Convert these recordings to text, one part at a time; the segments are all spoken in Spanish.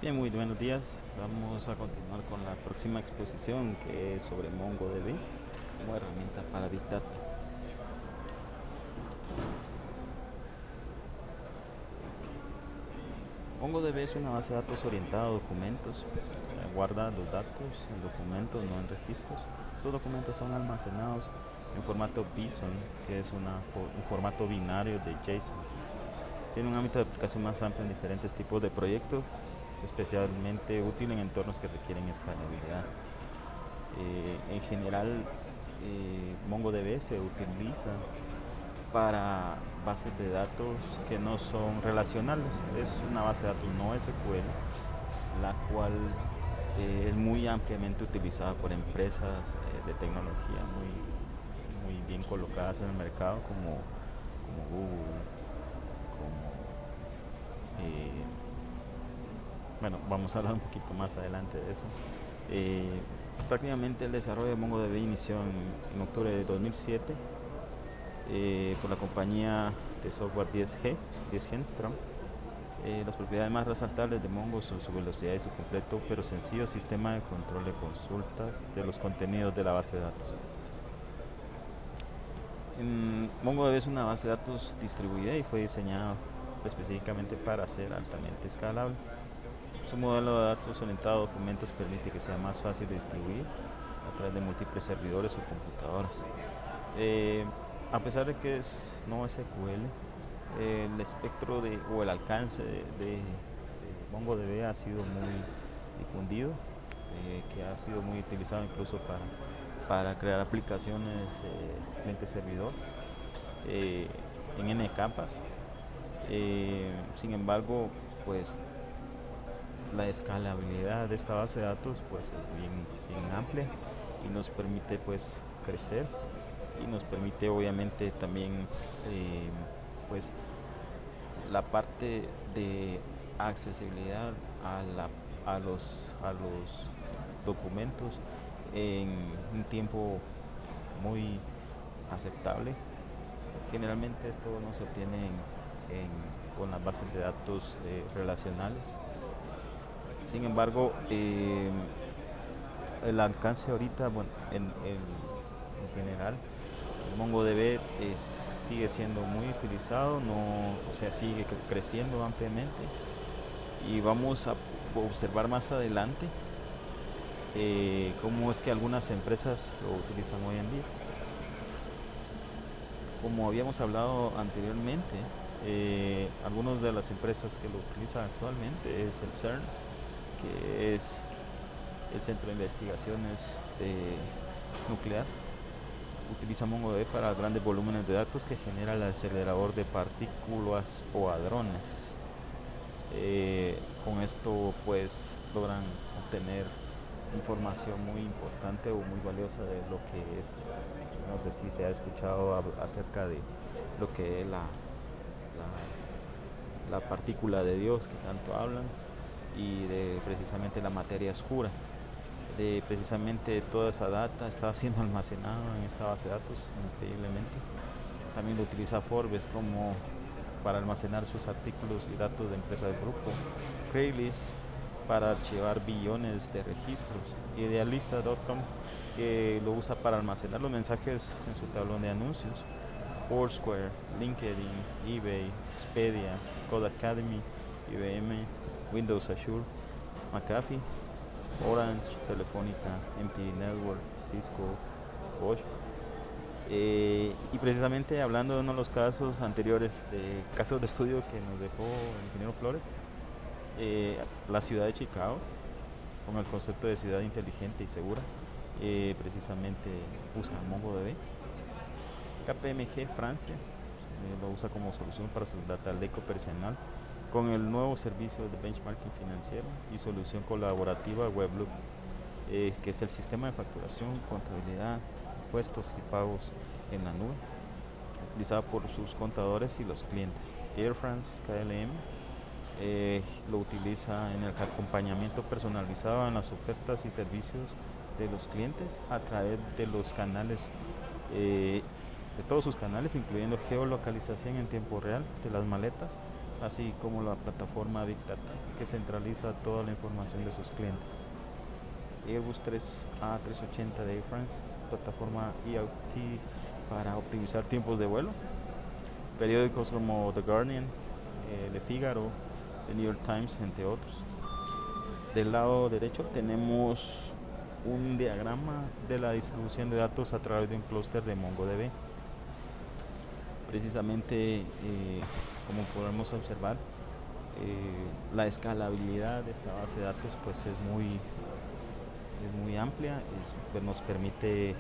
Bien, muy buenos días. Vamos a continuar con la próxima exposición que es sobre MongoDB como herramienta para Big Data. MongoDB es una base de datos orientada a documentos. Guarda los datos en documentos, no en registros. Estos documentos son almacenados en formato BSON, que es un formato binario de JSON. Tiene un ámbito de aplicación más amplio en diferentes tipos de proyectos. Es especialmente útil en entornos que requieren escalabilidad. En general, MongoDB se utiliza para bases de datos que no son relacionales. Es una base de datos no SQL, la cual es muy ampliamente utilizada por empresas de tecnología muy bien colocadas en el mercado como Google, como bueno, vamos a hablar un poquito más adelante de eso. Prácticamente el desarrollo de MongoDB inició en octubre de 2007 por la compañía de software 10Gen. Las propiedades más resaltables de Mongo son su velocidad y su completo pero sencillo sistema de control de consultas de los contenidos de la base de datos. MongoDB es una base de datos distribuida y fue diseñada específicamente para ser altamente escalable. Su modelo de datos orientado a documentos permite que sea más fácil de distribuir a través de múltiples servidores o computadoras. A pesar de que es no SQL, el espectro o el alcance de MongoDB ha sido muy difundido, que ha sido muy utilizado incluso para crear aplicaciones cliente-servidor en N capas. Sin embargo, pues la escalabilidad de esta base de datos pues es bien amplia y nos permite pues crecer y nos permite obviamente también pues la parte de accesibilidad a los documentos en un tiempo muy aceptable. Generalmente esto no se obtiene con las bases de datos relacionales. Sin embargo, el alcance ahorita, bueno, en general, MongoDB sigue siendo muy utilizado, sigue creciendo ampliamente y vamos a observar más adelante cómo es que algunas empresas lo utilizan hoy en día. Como habíamos hablado anteriormente, algunas de las empresas que lo utilizan actualmente es el CERN, que es el Centro de Investigaciones Nuclear. Utiliza MongoDB para grandes volúmenes de datos que genera el acelerador de partículas o hadrones. Con esto pues logran obtener información muy importante o muy valiosa de lo que es, no sé si se ha escuchado acerca de lo que es la partícula de Dios que tanto hablan, y de precisamente la materia oscura. De precisamente toda esa data está siendo almacenada en esta base de datos increíblemente. También lo utiliza Forbes como para almacenar sus artículos y datos de empresas del grupo. Craigslist para archivar billones de registros. Idealista.com, que lo usa para almacenar los mensajes en su tablón de anuncios. Foursquare, LinkedIn, eBay, Expedia, Codecademy, IBM, Windows Azure, McAfee, Orange, Telefónica, MTV Network, Cisco, Bosch. Y precisamente hablando de uno de los casos anteriores, de casos de estudio que nos dejó el ingeniero Flores, la ciudad de Chicago, con el concepto de ciudad inteligente y segura, precisamente usa MongoDB. KPMG Francia lo usa como solución para su data lake operacional con el nuevo servicio de benchmarking financiero y solución colaborativa Webloop, que es el sistema de facturación, contabilidad, impuestos y pagos en la nube, utilizado por sus contadores y los clientes. Air France KLM lo utiliza en el acompañamiento personalizado en las ofertas y servicios de los clientes a través de los canales, de todos sus canales, incluyendo geolocalización en tiempo real de las maletas, así como la plataforma Big Data, que centraliza toda la información de sus clientes. Airbus A380 de Air France, plataforma IoT para optimizar tiempos de vuelo. Periódicos como The Guardian, Le Figaro, The New York Times, entre otros. Del lado derecho tenemos un diagrama de la distribución de datos a través de un clúster de MongoDB. Precisamente, como podemos observar, la escalabilidad de esta base de datos pues es muy amplia, pues nos permite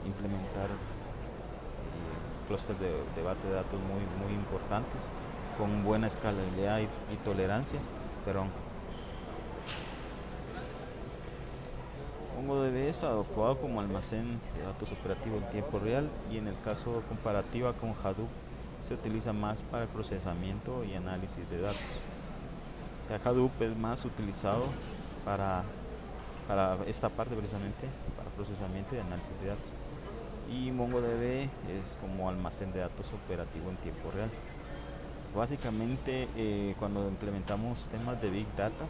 implementar clústeres de base de datos muy importantes con buena escalabilidad y tolerancia. MongoDB es adecuado como almacén de datos operativo en tiempo real, y en el caso comparativa con Hadoop se utiliza más para el procesamiento y análisis de datos. O sea, Hadoop es más utilizado para esta parte, precisamente para procesamiento y análisis de datos, y MongoDB es como almacén de datos operativo en tiempo real. Básicamente, cuando implementamos temas de Big Data,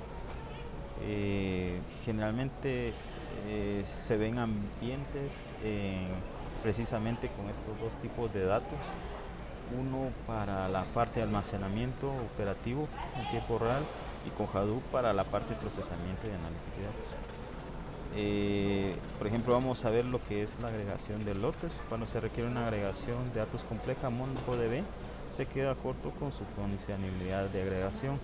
generalmente se ven ambientes precisamente con estos dos tipos de datos: uno para la parte de almacenamiento operativo en tiempo real, y con Hadoop para la parte de procesamiento y análisis de datos. Por ejemplo, vamos a ver lo que es la agregación de lotes. Cuando se requiere una agregación de datos compleja, MongoDB se queda corto con su condicionalidad de agregación,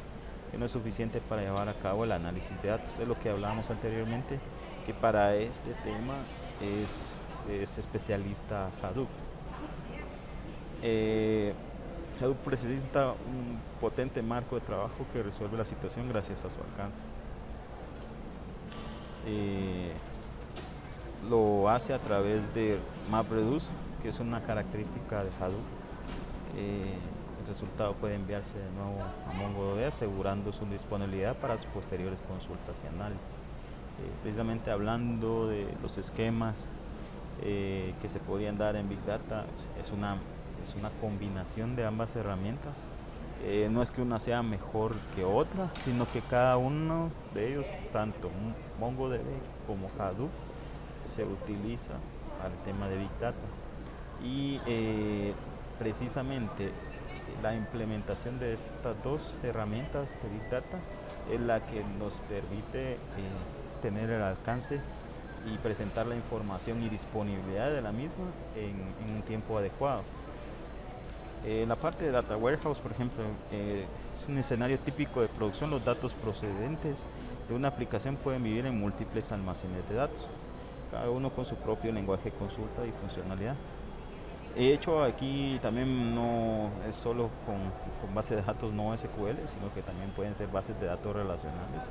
que no es suficiente para llevar a cabo el análisis de datos. Es lo que hablábamos anteriormente, que para este tema es especialista Hadoop. Hadoop presenta un potente marco de trabajo que resuelve la situación gracias a su alcance. Lo hace a través de MapReduce, que es una característica de Hadoop. El resultado puede enviarse de nuevo a MongoDB, asegurando su disponibilidad para sus posteriores consultas y análisis. Precisamente hablando de los esquemas que se podrían dar en Big Data, es una combinación de ambas herramientas. No es que una sea mejor que otra, sino que cada uno de ellos, tanto MongoDB como Hadoop, se utiliza para el tema de Big Data. Y precisamente la implementación de estas dos herramientas de Big Data es la que nos permite tener el alcance y presentar la información y disponibilidad de la misma en un tiempo adecuado. La parte de Data Warehouse, por ejemplo, es un escenario típico de producción. Los datos procedentes de una aplicación pueden vivir en múltiples almacenes de datos, cada uno con su propio lenguaje de consulta y funcionalidad. De hecho, aquí también no es solo con bases de datos no SQL, sino que también pueden ser bases de datos relacionales.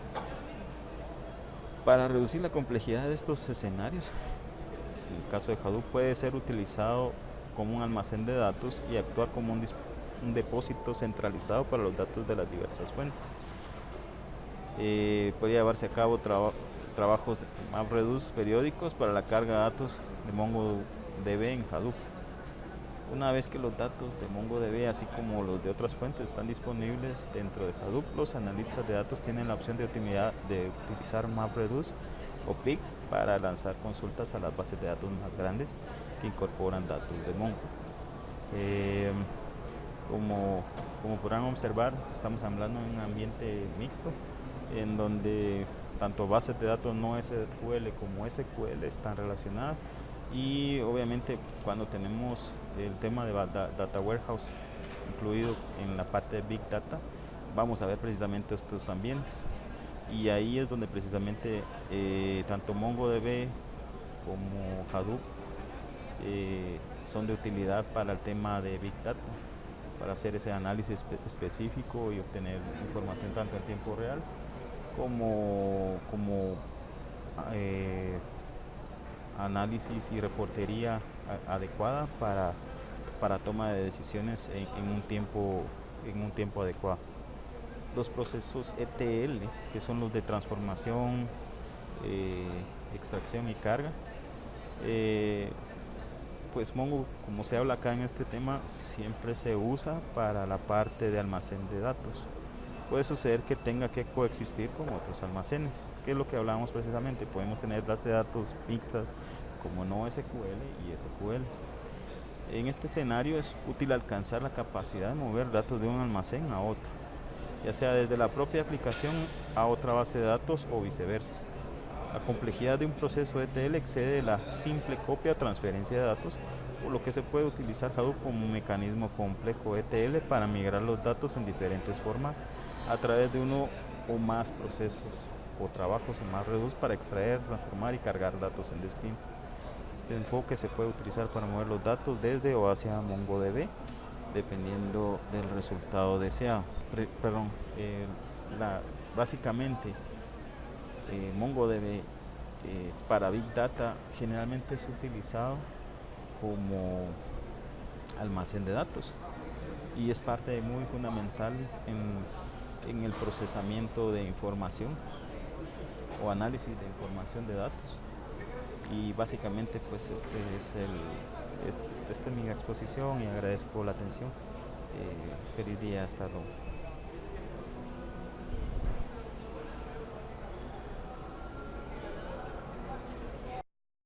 Para reducir la complejidad de estos escenarios, el caso de Hadoop puede ser utilizado como un almacén de datos y actuar como un depósito centralizado para los datos de las diversas fuentes. Podría llevarse a cabo trabajos de MapReduce periódicos para la carga de datos de MongoDB en Hadoop. Una vez que los datos de MongoDB, así como los de otras fuentes, están disponibles dentro de Hadoop, los analistas de datos tienen la opción de utilizar MapReduce o Pig para lanzar consultas a las bases de datos más grandes que incorporan datos de Mongo. Como podrán observar, estamos hablando de un ambiente mixto en donde tanto bases de datos no SQL como SQL están relacionadas, y obviamente cuando tenemos el tema de Data Warehouse incluido en la parte de Big Data, vamos a ver precisamente estos ambientes, y ahí es donde precisamente tanto MongoDB como Hadoop son de utilidad para el tema de Big Data, para hacer ese análisis específico y obtener información tanto en tiempo real como análisis y reportería adecuada para toma de decisiones en un tiempo adecuado. Los procesos ETL, que son los de transformación, extracción y carga, pues Mongo, como se habla acá en este tema, siempre se usa para la parte de almacén de datos. Puede suceder que tenga que coexistir con otros almacenes, que es lo que hablábamos precisamente. Podemos tener bases de datos mixtas como NoSQL y SQL. En este escenario es útil alcanzar la capacidad de mover datos de un almacén a otro, ya sea desde la propia aplicación a otra base de datos o viceversa. La complejidad de un proceso ETL excede la simple copia o transferencia de datos, por lo que se puede utilizar Hadoop como un mecanismo complejo ETL para migrar los datos en diferentes formas a través de uno o más procesos o trabajos en MapReduce para extraer, transformar y cargar datos en destino. Este enfoque se puede utilizar para mover los datos desde o hacia MongoDB, dependiendo del resultado deseado. Eh, Básicamente, MongoDB para Big Data generalmente es utilizado como almacén de datos y es parte muy fundamental en el procesamiento de información o análisis de información de datos. Y básicamente pues esta es mi exposición y agradezco la atención. Feliz día, hasta luego.